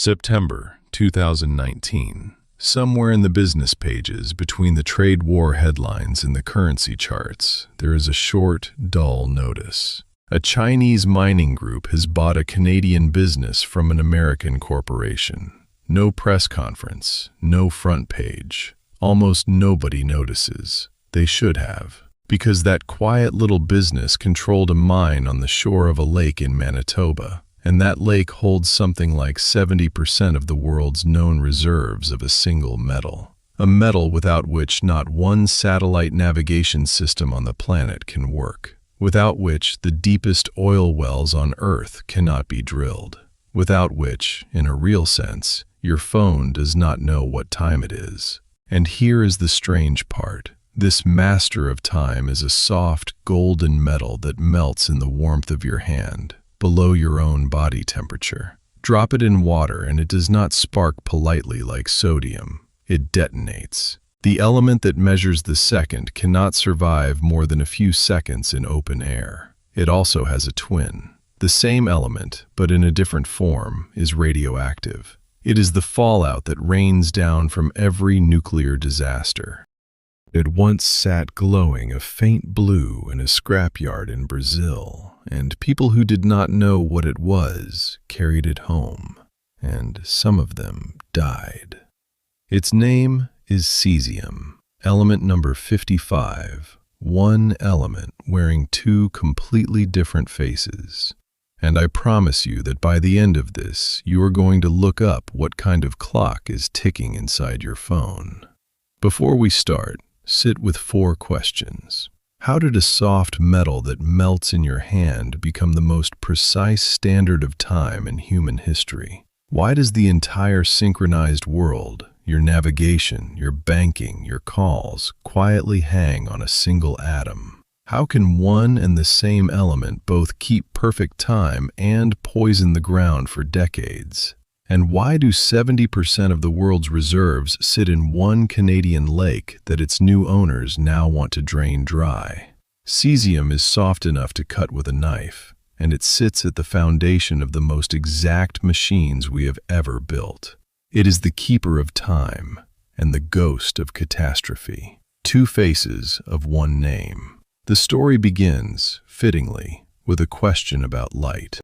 September 2019. Somewhere in the business pages, between the trade war headlines and the currency charts, there is a short, dull notice. A Chinese mining group has bought a Canadian business from an American corporation. No press conference, no front page. Almost nobody notices. They should have. Because that quiet little business controlled a mine on the shore of a lake in Manitoba. And that lake holds something like 70% of the world's known reserves of a single metal. A metal without which not one satellite navigation system on the planet can work. Without which the deepest oil wells on Earth cannot be drilled. Without which, in a real sense, your phone does not know what time it is. And here is the strange part. This master of time is a soft, golden metal that melts in the warmth of your hand, below your own body temperature. Drop it in water and it does not spark politely like sodium. It detonates. The element that measures the second cannot survive more than a few seconds in open air. It also has a twin. The same element, but in a different form, is radioactive. It is the fallout that rains down from every nuclear disaster. It once sat glowing a faint blue in a scrapyard in Brazil, and people who did not know what it was carried it home, and some of them died. Its name is Cesium, element number 55, one element wearing two completely different faces. And I promise you that by the end of this, you are going to look up what kind of clock is ticking inside your phone. Before we start, sit with 4 questions. How did a soft metal that melts in your hand become the most precise standard of time in human history? Why does the entire synchronized world, your navigation, your banking, your calls, quietly hang on a single atom? How can one and the same element both keep perfect time and poison the ground for decades? And why do 70% of the world's reserves sit in one Canadian lake that its new owners now want to drain dry? Cesium is soft enough to cut with a knife, and it sits at the foundation of the most exact machines we have ever built. It is the keeper of time and the ghost of catastrophe. 2 faces of one name. The story begins, fittingly, with a question about light.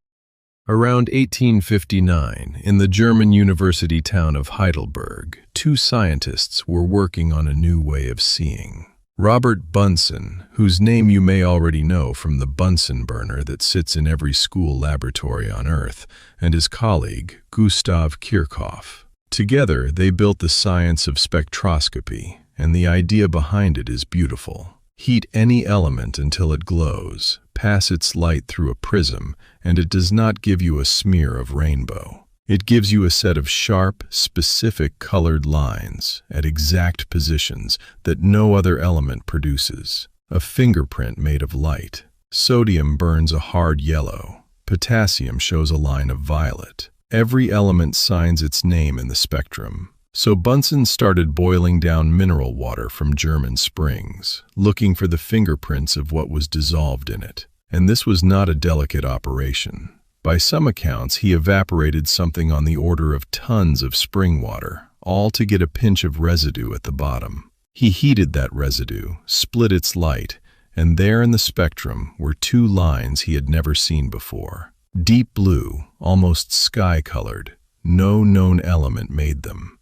Around 1859, in the German university town of Heidelberg, 2 scientists were working on a new way of seeing. Robert Bunsen, whose name you may already know from the Bunsen burner that sits in every school laboratory on Earth, and his colleague, Gustav Kirchhoff. Together, they built the science of spectroscopy, and the idea behind it is beautiful. Heat any element until it glows, pass its light through a prism, and it does not give you a smear of rainbow. It gives you a set of sharp, specific colored lines at exact positions that no other element produces. A fingerprint made of light. Sodium burns a hard yellow. Potassium shows a line of violet. Every element signs its name in the spectrum. So Bunsen started boiling down mineral water from German springs, looking for the fingerprints of what was dissolved in it. And this was not a delicate operation. By some accounts, he evaporated something on the order of tons of spring water, all to get a pinch of residue at the bottom. He heated that residue, split its light, and there in the spectrum were 2 lines he had never seen before. Deep blue, almost sky-colored. No known element made them.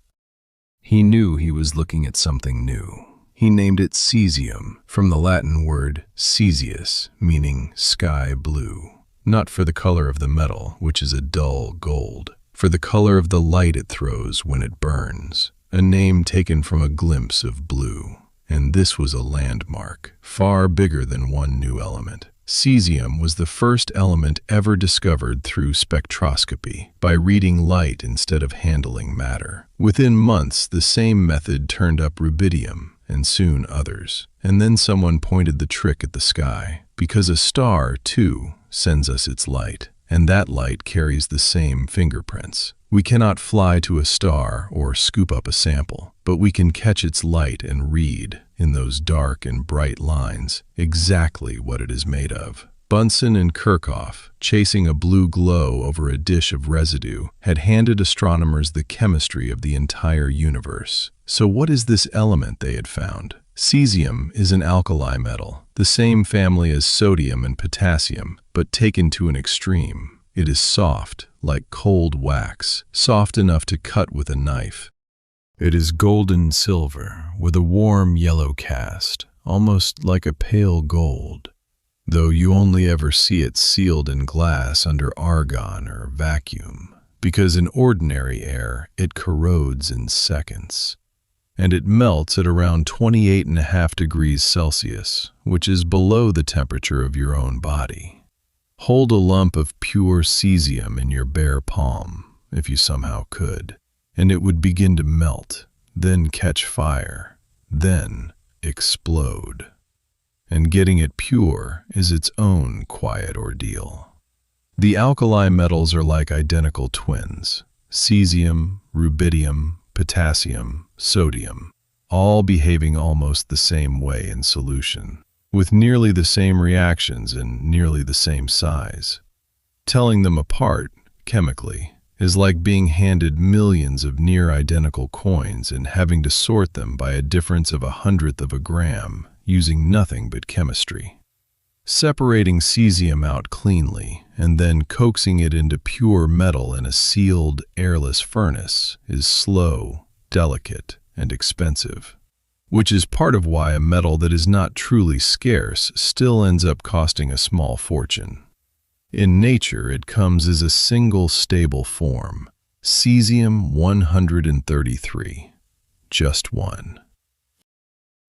He knew he was looking at something new. He named it Cesium, from the Latin word Cesius, meaning sky blue. Not for the color of the metal, which is a dull gold, for the color of the light it throws when it burns. A name taken from a glimpse of blue. And this was a landmark, far bigger than one new element. Cesium was the first element ever discovered through spectroscopy, by reading light instead of handling matter. Within months, the same method turned up rubidium, and soon others. And then someone pointed the trick at the sky, because a star, too, sends us its light, and that light carries the same fingerprints. We cannot fly to a star or scoop up a sample, but we can catch its light and read, in those dark and bright lines, exactly what it is made of. Bunsen and Kirchhoff, chasing a blue glow over a dish of residue, had handed astronomers the chemistry of the entire universe. So what is this element they had found? Cesium is an alkali metal, the same family as sodium and potassium, but taken to an extreme. It is soft, like cold wax, soft enough to cut with a knife. It is golden silver, with a warm yellow cast, almost like a pale gold, though you only ever see it sealed in glass under argon or vacuum, because in ordinary air it corrodes in seconds. And it melts at around 28.5 degrees Celsius, which is below the temperature of your own body. Hold a lump of pure cesium in your bare palm, if you somehow could, and it would begin to melt, then catch fire, then explode. And getting it pure is its own quiet ordeal. The alkali metals are like identical twins: cesium, rubidium, potassium, sodium, all behaving almost the same way in solution, with nearly the same reactions and nearly the same size. Telling them apart, chemically, is like being handed millions of near-identical coins and having to sort them by a difference of 1/100th of a gram, using nothing but chemistry. Separating cesium out cleanly and then coaxing it into pure metal in a sealed, airless furnace is slow, delicate, and expensive, which is part of why a metal that is not truly scarce still ends up costing a small fortune. In nature, it comes as a single stable form, cesium-133, just one.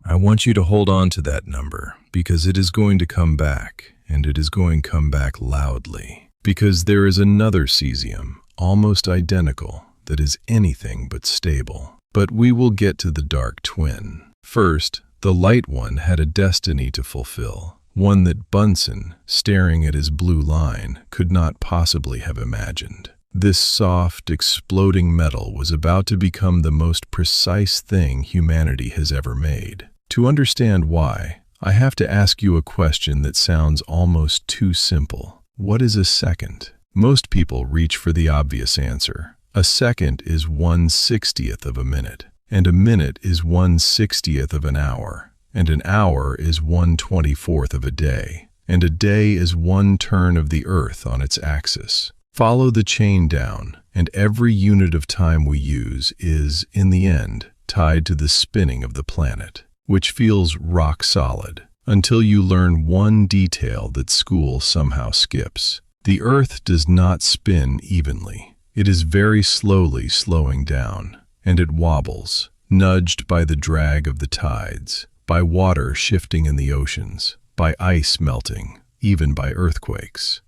I want you to hold on to that number, because it is going to come back, and it is going to come back loudly, because there is another cesium, almost identical, that is anything but stable. But we will get to the dark twin. First, the light one had a destiny to fulfill, one that Bunsen, staring at his blue line, could not possibly have imagined. This soft, exploding metal was about to become the most precise thing humanity has ever made. To understand why, I have to ask you a question that sounds almost too simple. What is a second? Most people reach for the obvious answer. A second is 1/60th of a minute, and a minute is 1/60th of an hour, and an hour is 1/24th of a day, and a day is one turn of the Earth on its axis. Follow the chain down, and every unit of time we use is, in the end, tied to the spinning of the planet, which feels rock solid, until you learn one detail that school somehow skips. The Earth does not spin evenly. It is very slowly slowing down, and it wobbles, nudged by the drag of the tides, by water shifting in the oceans, by ice melting, even by earthquakes.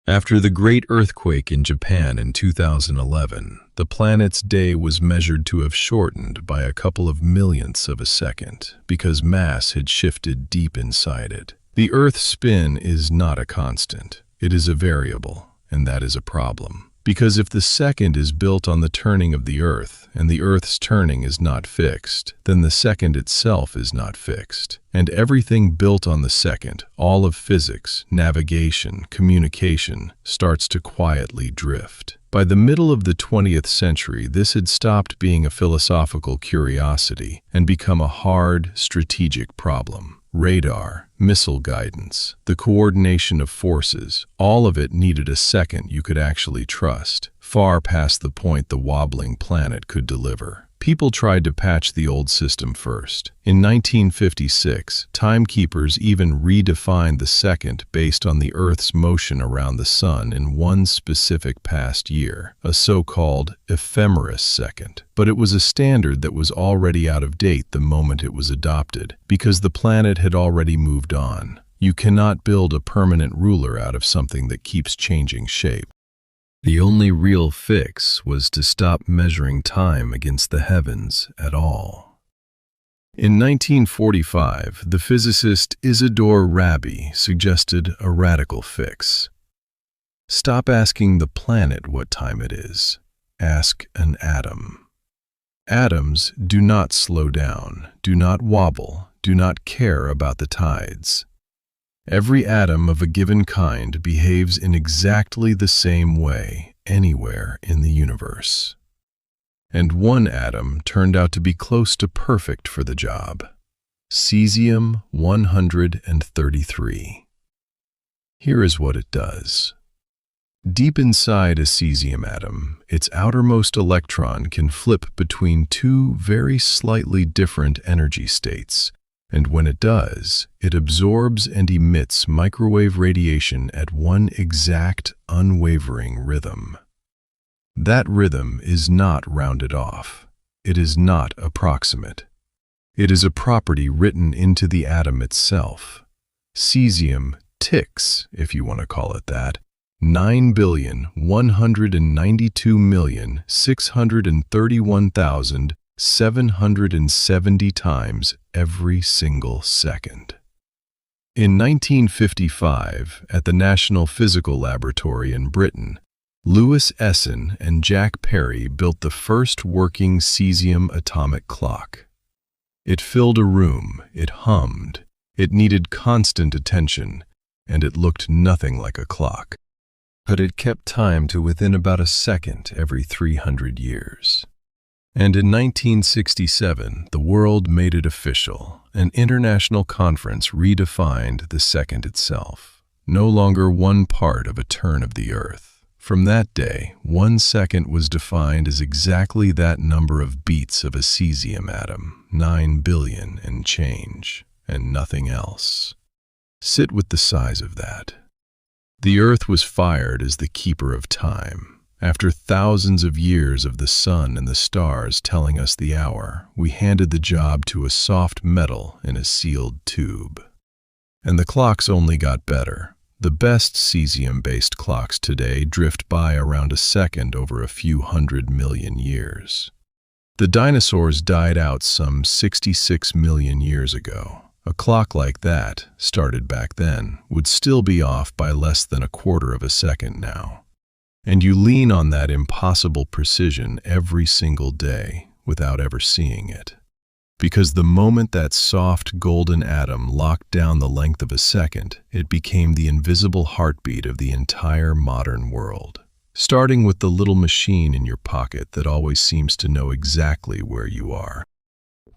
After the great earthquake in Japan in 2011, the planet's day was measured to have shortened by a couple of millionths of a second because mass had shifted deep inside it. The Earth's spin is not a constant. It is a variable, and that is a problem. Because if the second is built on the turning of the Earth, and the Earth's turning is not fixed, then the second itself is not fixed. And everything built on the second, all of physics, navigation, communication, starts to quietly drift. By the middle of the 20th century, this had stopped being a philosophical curiosity and become a hard, strategic problem. Radar, missile guidance, the coordination of forces, all of it needed a second you could actually trust, far past the point the wobbling planet could deliver. People tried to patch the old system first. In 1956, timekeepers even redefined the second based on the Earth's motion around the Sun in one specific past year, a so-called ephemeris second. But it was a standard that was already out of date the moment it was adopted, because the planet had already moved on. You cannot build a permanent ruler out of something that keeps changing shape. The only real fix was to stop measuring time against the heavens at all. In 1945, the physicist Isidore Rabi suggested a radical fix. Stop asking the planet what time it is. Ask an atom. Atoms do not slow down, do not wobble, do not care about the tides. Every atom of a given kind behaves in exactly the same way anywhere in the universe. And one atom turned out to be close to perfect for the job. Cesium 133. Here is what it does. Deep inside a cesium atom, its outermost electron can flip between two very slightly different energy states, and when it does, it absorbs and emits microwave radiation at one exact, unwavering rhythm. That rhythm is not rounded off. It is not approximate. It is a property written into the atom itself. Cesium ticks, if you want to call it that, 9,192,631,770 times every single second. In 1955, at the National Physical Laboratory in Britain, Essen and Jack Parry built the first working cesium atomic clock. It filled a room, it hummed, it needed constant attention, and it looked nothing like a clock. But it kept time to within about a second every 300 years. And in 1967, the world made it official. An international conference redefined the second itself, no longer one part of a turn of the earth. From that day, 1 second was defined as exactly that number of beats of a cesium atom, 9 billion and change, and nothing else. Sit with the size of that. The earth was fired as the keeper of time. After thousands of years of the sun and the stars telling us the hour, we handed the job to a soft metal in a sealed tube. And the clocks only got better. The best cesium-based clocks today drift by around a second over a few 100 million years. The dinosaurs died out some 66 million years ago. A clock like that, started back then, would still be off by less than a quarter of a second now. And you lean on that impossible precision every single day without ever seeing it. Because the moment that soft golden atom locked down the length of a second, it became the invisible heartbeat of the entire modern world. Starting with the little machine in your pocket that always seems to know exactly where you are.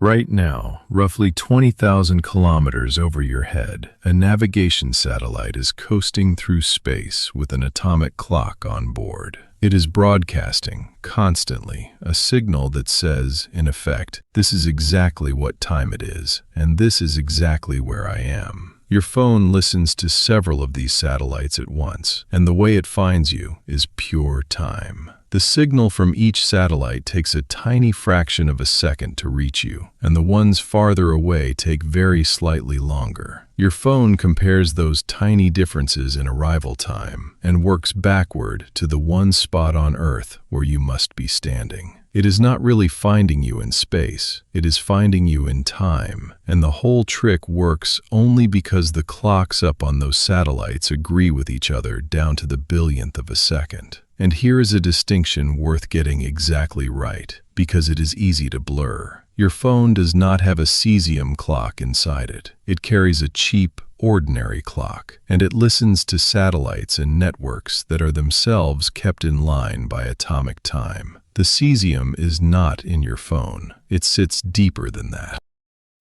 Right now, roughly 20,000 kilometers over your head, a navigation satellite is coasting through space with an atomic clock on board. It is broadcasting, constantly, a signal that says, in effect, this is exactly what time it is, and this is exactly where I am. Your phone listens to several of these satellites at once, and the way it finds you is pure time. The signal from each satellite takes a tiny fraction of a second to reach you, and the ones farther away take very slightly longer. Your phone compares those tiny differences in arrival time and works backward to the one spot on Earth where you must be standing. It is not really finding you in space, it is finding you in time, and the whole trick works only because the clocks up on those satellites agree with each other down to the billionth of a second. And here is a distinction worth getting exactly right, because it is easy to blur. Your phone does not have a cesium clock inside it. It carries a cheap, ordinary clock, and it listens to satellites and networks that are themselves kept in line by atomic time. The cesium is not in your phone. It sits deeper than that.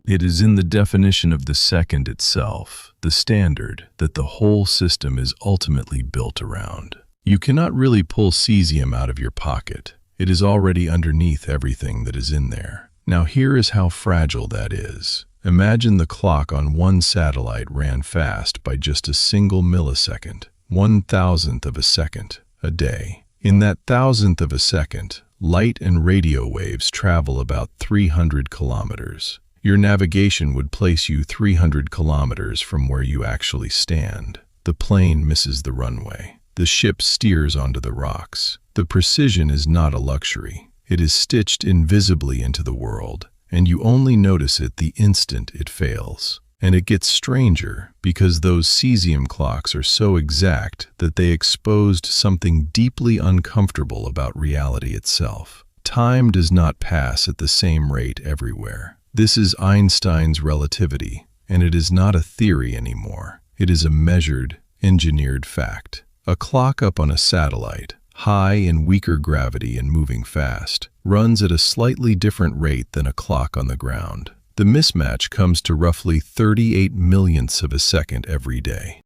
It is in the definition of the second itself, the standard that the whole system is ultimately built around. You cannot really pull cesium out of your pocket. It is already underneath everything that is in there. Now here is how fragile that is. Imagine the clock on one satellite ran fast by just a single millisecond, 1,000th of a second, a day. In that 1,000th of a second, light and radio waves travel about 300 kilometers. Your navigation would place you 300 kilometers from where you actually stand. The plane misses the runway. The ship steers onto the rocks. The precision is not a luxury. It is stitched invisibly into the world, and you only notice it the instant it fails. And it gets stranger because those cesium clocks are so exact that they exposed something deeply uncomfortable about reality itself. Time does not pass at the same rate everywhere. This is Einstein's relativity, and it is not a theory anymore. It is a measured, engineered fact. A clock up on a satellite, high in weaker gravity and moving fast, runs at a slightly different rate than a clock on the ground. The mismatch comes to roughly 38 millionths of a second every day.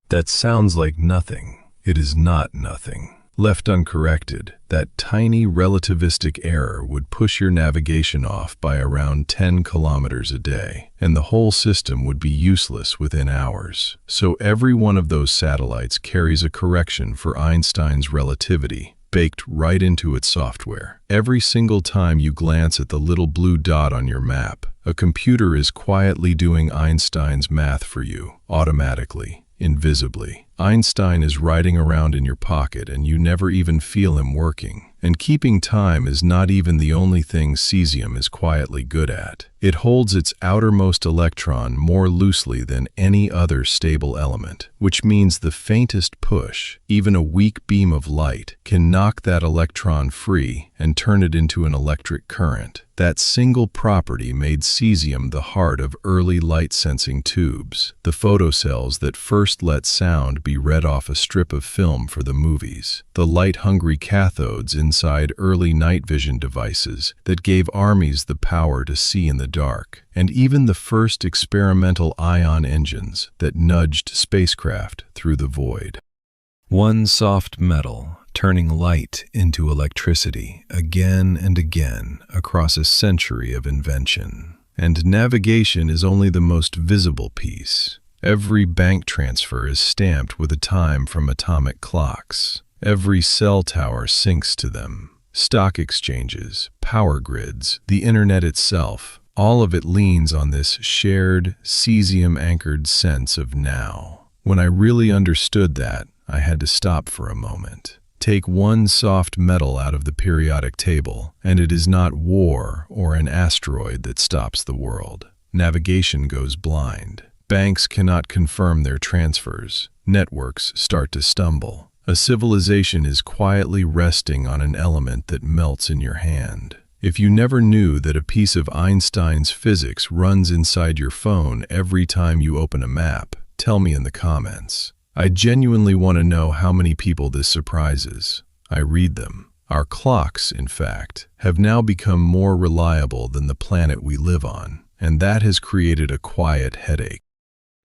That sounds like nothing. It is not nothing. Left uncorrected, that tiny relativistic error would push your navigation off by around 10 kilometers a day, and the whole system would be useless within hours. So every one of those satellites carries a correction for Einstein's relativity, baked right into its software. Every single time you glance at the little blue dot on your map, a computer is quietly doing Einstein's math for you, automatically, invisibly. Einstein is riding around in your pocket and you never even feel him working. And keeping time is not even the only thing cesium is quietly good at. It holds its outermost electron more loosely than any other stable element, which means the faintest push, even a weak beam of light, can knock that electron free and turn it into an electric current. That single property made cesium the heart of early light-sensing tubes, the photocells that first let sound be read off a strip of film for the movies, the light-hungry cathodes inside early night vision devices that gave armies the power to see in the dark, and even the first experimental ion engines that nudged spacecraft through the void. One soft metal turning light into electricity again and again across a century of invention. And navigation is only the most visible piece. Every bank transfer is stamped with a time from atomic clocks. Every cell tower syncs to them. Stock exchanges, power grids, the internet itself, all of it leans on this shared, cesium-anchored sense of now. When I really understood that, I had to stop for a moment. Take one soft metal out of the periodic table, and it is not war or an asteroid that stops the world. Navigation goes blind. Banks cannot confirm their transfers. Networks start to stumble. A civilization is quietly resting on an element that melts in your hand. If you never knew that a piece of Einstein's physics runs inside your phone every time you open a map, tell me in the comments. I genuinely want to know how many people this surprises. I read them. Our clocks, in fact, have now become more reliable than the planet we live on, and that has created a quiet headache.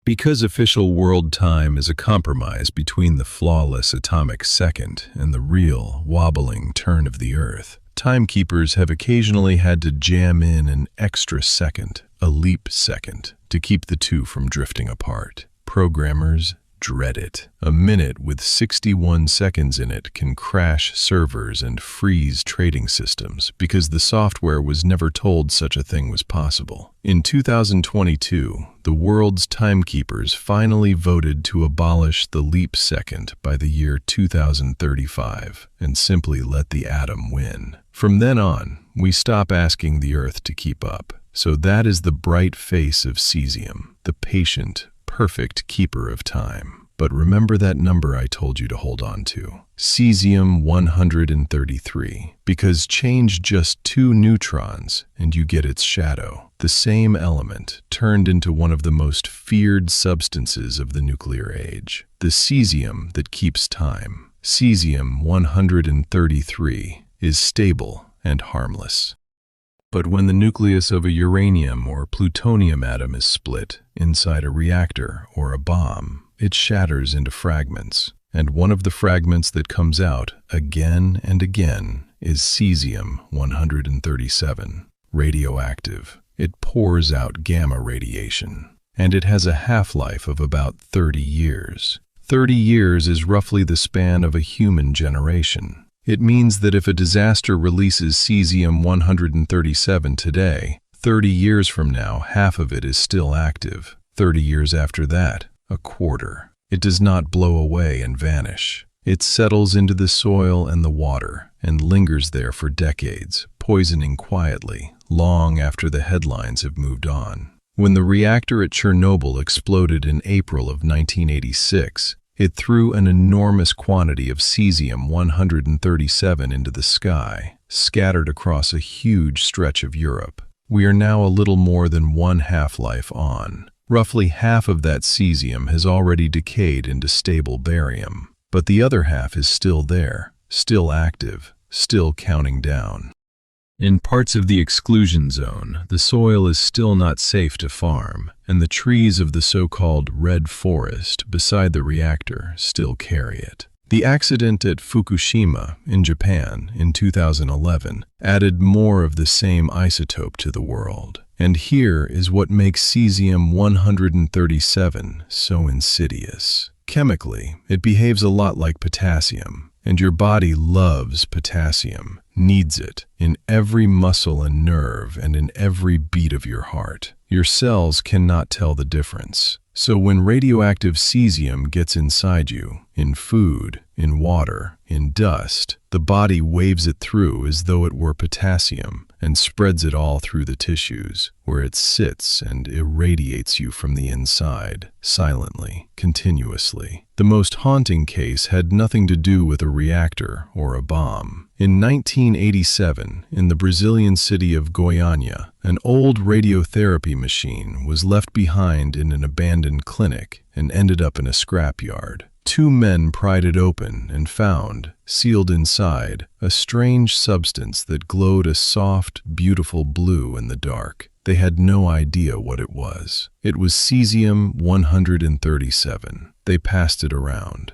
Because official world time is a compromise between the flawless atomic second and the real, wobbling turn of the Earth, timekeepers have occasionally had to jam in an extra second, a leap second, to keep the two from drifting apart. Programmers dread it. A minute with 61 seconds in it can crash servers and freeze trading systems because the software was never told such a thing was possible. In 2022, the world's timekeepers finally voted to abolish the leap second by the year 2035 and simply let the atom win. From then on, we stop asking the Earth to keep up. So that is the bright face of cesium, the patient, perfect keeper of time. But remember that number I told you to hold on to, Cesium 133, because change just 2 neutrons and you get its shadow, the same element turned into one of the most feared substances of the nuclear age, the cesium that keeps time. Cesium 133 is stable and harmless. But when the nucleus of a uranium or plutonium atom is split inside a reactor or a bomb, it shatters into fragments, and one of the fragments that comes out again and again is Cesium 137, radioactive. It pours out gamma radiation, and it has a half-life of about 30 years. 30 years is roughly the span of a human generation. It means that if a disaster releases Cesium 137 today, 30 years from now, half of it is still active. 30 years after that, a quarter. It does not blow away and vanish. It settles into the soil and the water and lingers there for decades, poisoning quietly, long after the headlines have moved on. When the reactor at Chernobyl exploded in April of 1986, it threw an enormous quantity of Cesium 137 into the sky, scattered across a huge stretch of Europe. We are now a little more than one half-life on, Roughly half of that cesium has already decayed into stable barium, but the other half is still there, still active, still counting down. In parts of the exclusion zone, the soil is still not safe to farm, and the trees of the so-called red forest beside the reactor still carry it. The accident at Fukushima in Japan in 2011 added more of the same isotope to the world. And here is what makes Cesium-137 so insidious. Chemically, it behaves a lot like potassium, and your body loves potassium, needs it, in every muscle and nerve and in every beat of your heart. Your cells cannot tell the difference. So when radioactive cesium gets inside you, in food, in water, in dust, the body waves it through as though it were potassium and spreads it all through the tissues, where it sits and irradiates you from the inside, silently, continuously. The most haunting case had nothing to do with a reactor or a bomb. In 1987, in the Brazilian city of Goiânia, an old radiotherapy machine was left behind in an abandoned clinic and ended up in a scrapyard. Two men pried it open and found, sealed inside, a strange substance that glowed a soft, beautiful blue in the dark. They had no idea what it was. It was Cesium-137. They passed it around.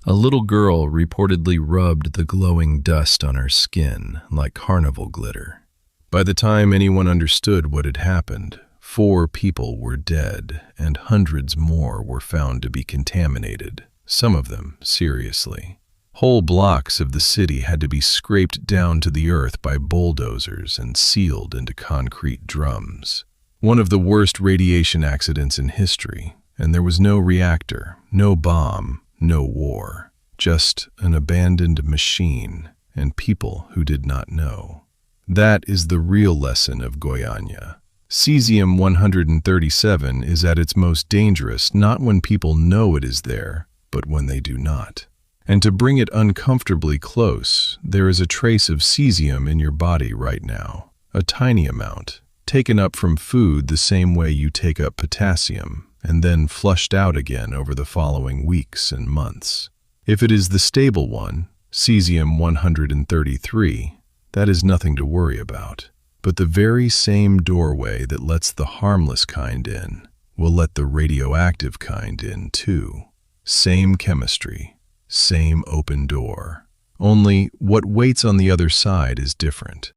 A little girl reportedly rubbed the glowing dust on her skin like carnival glitter. By the time anyone understood what had happened, 4 people were dead, and hundreds more were found to be contaminated, some of them seriously. Whole blocks of the city had to be scraped down to the earth by bulldozers and sealed into concrete drums. One of the worst radiation accidents in history, and there was no reactor, no bomb, no war, just an abandoned machine and people who did not know. That is the real lesson of Goiânia. Cesium-137 is at its most dangerous not when people know it is there, but when they do not. And to bring it uncomfortably close, there is a trace of cesium in your body right now, a tiny amount, taken up from food the same way you take up potassium, and then flushed out again over the following weeks and months. If it is the stable one, Cesium-133, that is nothing to worry about. But the very same doorway that lets the harmless kind in will let the radioactive kind in too. Same chemistry, same open door. Only what waits on the other side is different.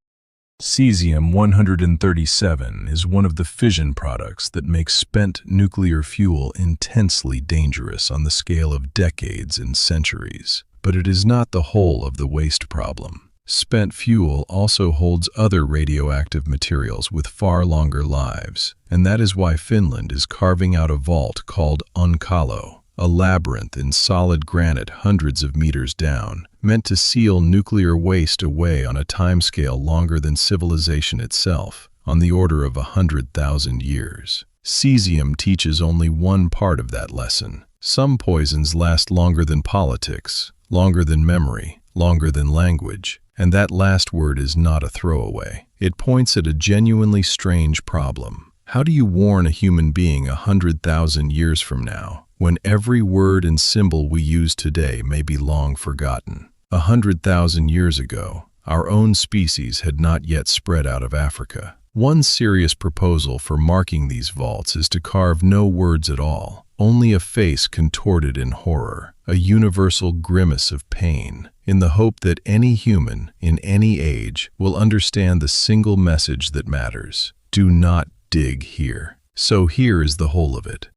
Cesium-137 is one of the fission products that makes spent nuclear fuel intensely dangerous on the scale of decades and centuries. But it is not the whole of the waste problem. Spent fuel also holds other radioactive materials with far longer lives, and that is why Finland is carving out a vault called Onkalo, a labyrinth in solid granite hundreds of meters down, meant to seal nuclear waste away on a timescale longer than civilization itself, on the order of 100,000 years. Cesium teaches only one part of that lesson. Some poisons last longer than politics, longer than memory, longer than language. And that last word is not a throwaway. It points at a genuinely strange problem. How do you warn a human being 100,000 years from now, when every word and symbol we use today may be long forgotten? 100,000 years ago, our own species had not yet spread out of Africa. One serious proposal for marking these vaults is to carve no words at all, only a face contorted in horror, a universal grimace of pain, in the hope that any human, in any age, will understand the single message that matters. Do not dig here. So here is the whole of it.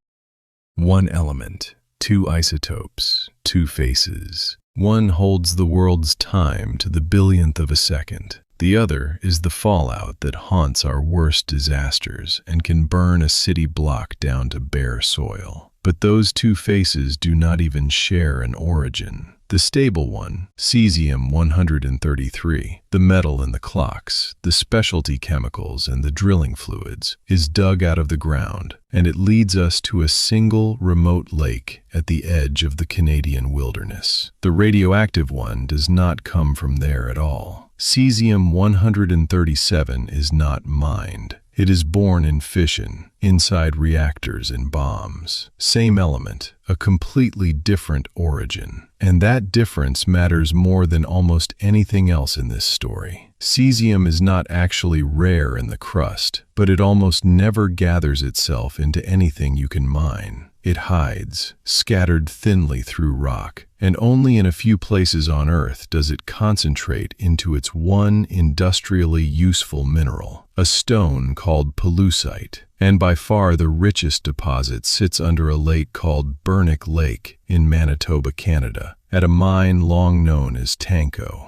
One element, 2 isotopes, 2 faces. One holds the world's time to the billionth of a second. The other is the fallout that haunts our worst disasters and can burn a city block down to bare soil. But those 2 faces do not even share an origin. The stable one, Cesium-133, the metal in the clocks, the specialty chemicals and the drilling fluids, is dug out of the ground, and it leads us to a single remote lake at the edge of the Canadian wilderness. The radioactive one does not come from there at all. Cesium-137 is not mined. It is born in fission, inside reactors in bombs. Same element, a completely different origin. And that difference matters more than almost anything else in this story. Cesium is not actually rare in the crust, but it almost never gathers itself into anything you can mine. It hides, scattered thinly through rock, and only in a few places on Earth does it concentrate into its one industrially useful mineral, a stone called Pollucite. And by far the richest deposit sits under a lake called Bernic Lake in Manitoba, Canada, at a mine long known as Tanco.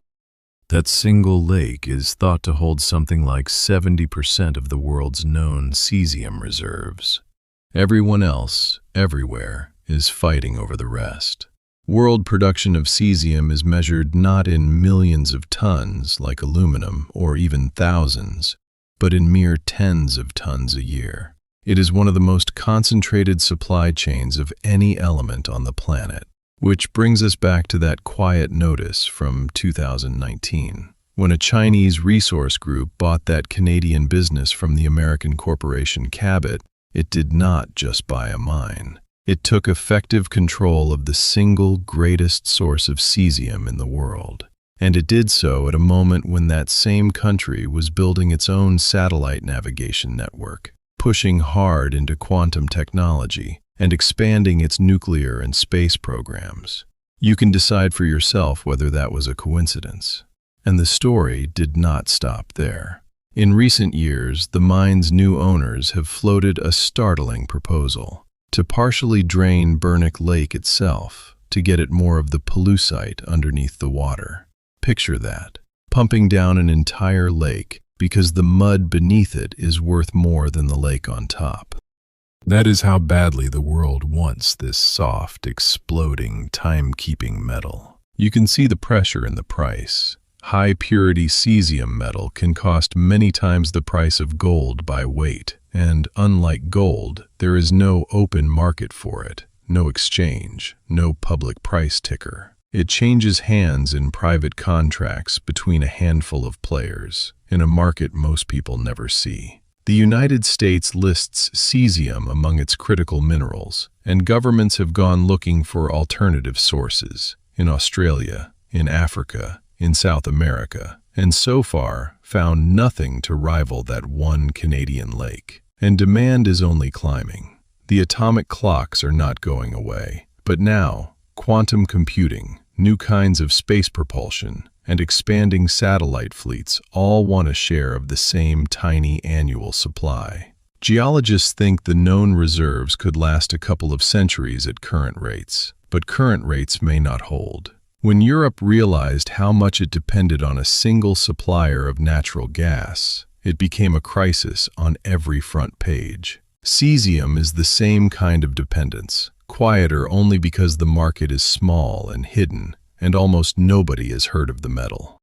That single lake is thought to hold something like 70% of the world's known cesium reserves. Everyone else, everywhere, is fighting over the rest. World production of cesium is measured not in millions of tons like aluminum or even thousands, but in mere tens of tons a year. It is one of the most concentrated supply chains of any element on the planet. Which brings us back to that quiet notice from 2019, when a Chinese resource group bought that Canadian business from the American corporation Cabot. It did not just buy a mine. It took effective control of the single greatest source of cesium in the world. And it did so at a moment when that same country was building its own satellite navigation network, pushing hard into quantum technology, and expanding its nuclear and space programs. You can decide for yourself whether that was a coincidence. And the story did not stop there. In recent years, the mine's new owners have floated a startling proposal to partially drain Bernic Lake itself to get at more of the pollucite underneath the water. Picture that, pumping down an entire lake because the mud beneath it is worth more than the lake on top. That is how badly the world wants this soft, exploding, time-keeping metal. You can see the pressure in the price. High-purity cesium metal can cost many times the price of gold by weight, and unlike gold, there is no open market for it, no exchange, no public price ticker. It changes hands in private contracts between a handful of players, in a market most people never see. The United States lists cesium among its critical minerals, and governments have gone looking for alternative sources in Australia, in Africa, in South America, and so far found nothing to rival that one Canadian lake. And demand is only climbing. The atomic clocks are not going away, but now quantum computing, new kinds of space propulsion, and expanding satellite fleets all want a share of the same tiny annual supply. Geologists think the known reserves could last a couple of centuries at current rates, but current rates may not hold. When Europe realized how much it depended on a single supplier of natural gas, it became a crisis on every front page. Cesium is the same kind of dependence, quieter only because the market is small and hidden, and almost nobody has heard of the metal.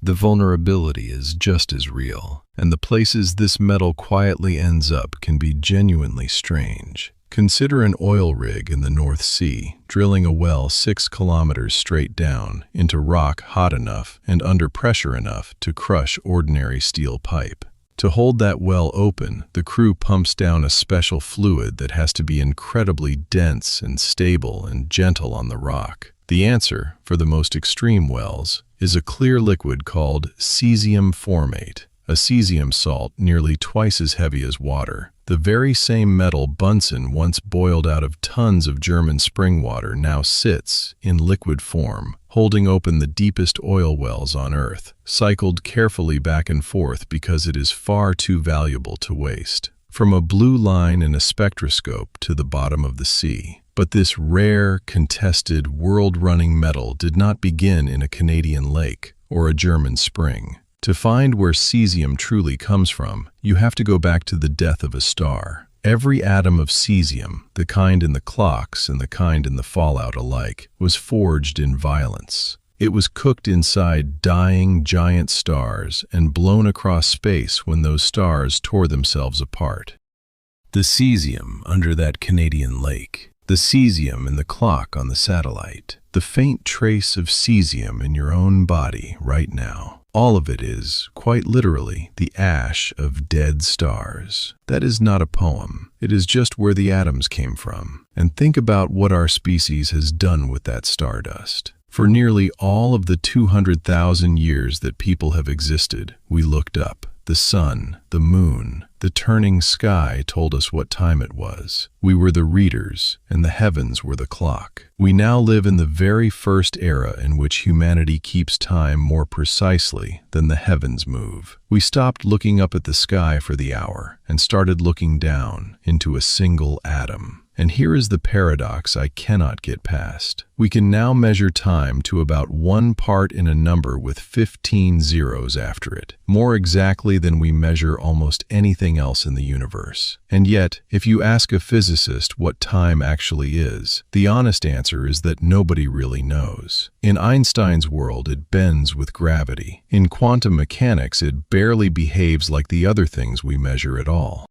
The vulnerability is just as real, and the places this metal quietly ends up can be genuinely strange. Consider an oil rig in the North Sea drilling a well 6 kilometers straight down into rock hot enough and under pressure enough to crush ordinary steel pipe. To hold that well open, the crew pumps down a special fluid that has to be incredibly dense and stable and gentle on the rock. The answer, for the most extreme wells, is a clear liquid called cesium formate, a cesium salt nearly twice as heavy as water. The very same metal Bunsen once boiled out of tons of German spring water now sits, in liquid form, holding open the deepest oil wells on Earth, cycled carefully back and forth because it is far too valuable to waste. From a blue line in a spectroscope to the bottom of the sea. But this rare, contested, world-running metal did not begin in a Canadian lake or a German spring. To find where cesium truly comes from, you have to go back to the death of a star. Every atom of cesium, the kind in the clocks and the kind in the fallout alike, was forged in violence. It was cooked inside dying giant stars and blown across space when those stars tore themselves apart. The cesium under that Canadian lake, the cesium in the clock on the satellite, the faint trace of cesium in your own body right now. All of it is, quite literally, the ash of dead stars. That is not a poem. It is just where the atoms came from. And think about what our species has done with that stardust. For nearly all of the 200,000 years that people have existed, we looked up. The sun, the moon, the turning sky told us what time it was. We were the readers, and the heavens were the clock. We now live in the very first era in which humanity keeps time more precisely than the heavens move. We stopped looking up at the sky for the hour and started looking down into a single atom. And here is the paradox I cannot get past. We can now measure time to about 1 part in a number with 15 zeros after it, more exactly than we measure almost anything else in the universe. And yet, if you ask a physicist what time actually is, the honest answer is that nobody really knows. In Einstein's world, it bends with gravity. In quantum mechanics, it barely behaves like the other things we measure at all.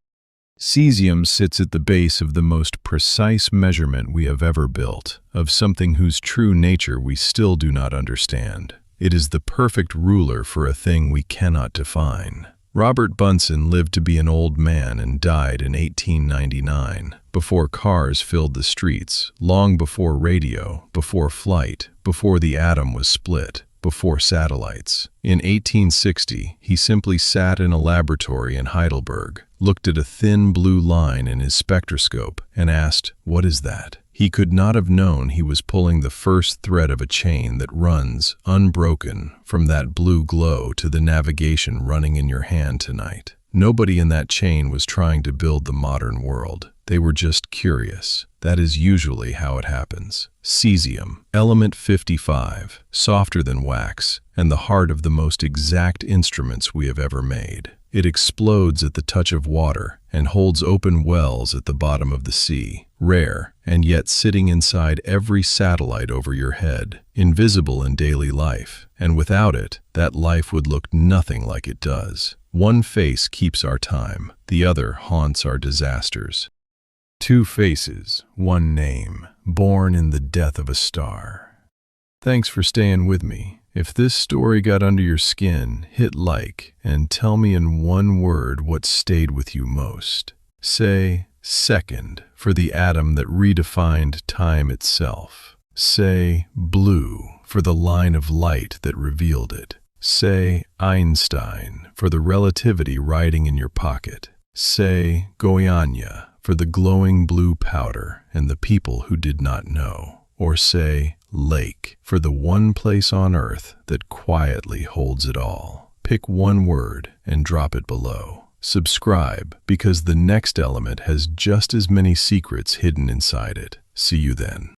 Cesium sits at the base of the most precise measurement we have ever built, of something whose true nature we still do not understand. It is the perfect ruler for a thing we cannot define. Robert Bunsen lived to be an old man and died in 1899, before cars filled the streets, long before radio, before flight, before the atom was split, before satellites. In 1860, he simply sat in a laboratory in Heidelberg, looked at a thin blue line in his spectroscope, and asked, "What is that?" He could not have known he was pulling the first thread of a chain that runs, unbroken, from that blue glow to the navigation running in your hand tonight. Nobody in that chain was trying to build the modern world. They were just curious. That is usually how it happens. Cesium, element 55, softer than wax, and the heart of the most exact instruments we have ever made. It explodes at the touch of water and holds open wells at the bottom of the sea, rare, and yet sitting inside every satellite over your head, invisible in daily life. And without it, that life would look nothing like it does. One face keeps our time, the other haunts our disasters. 2 faces, 1 name, born in the death of a star. Thanks for staying with me. If this story got under your skin, hit like and tell me in 1 word what stayed with you most. Say second for the atom that redefined time itself. Say blue for the line of light that revealed it. Say Einstein for the relativity riding in your pocket. Say Goiânia for the glowing blue powder and the people who did not know. Or say lake for the one place on Earth that quietly holds it all. Pick 1 word and drop it below. Subscribe, because the next element has just as many secrets hidden inside it. See you then.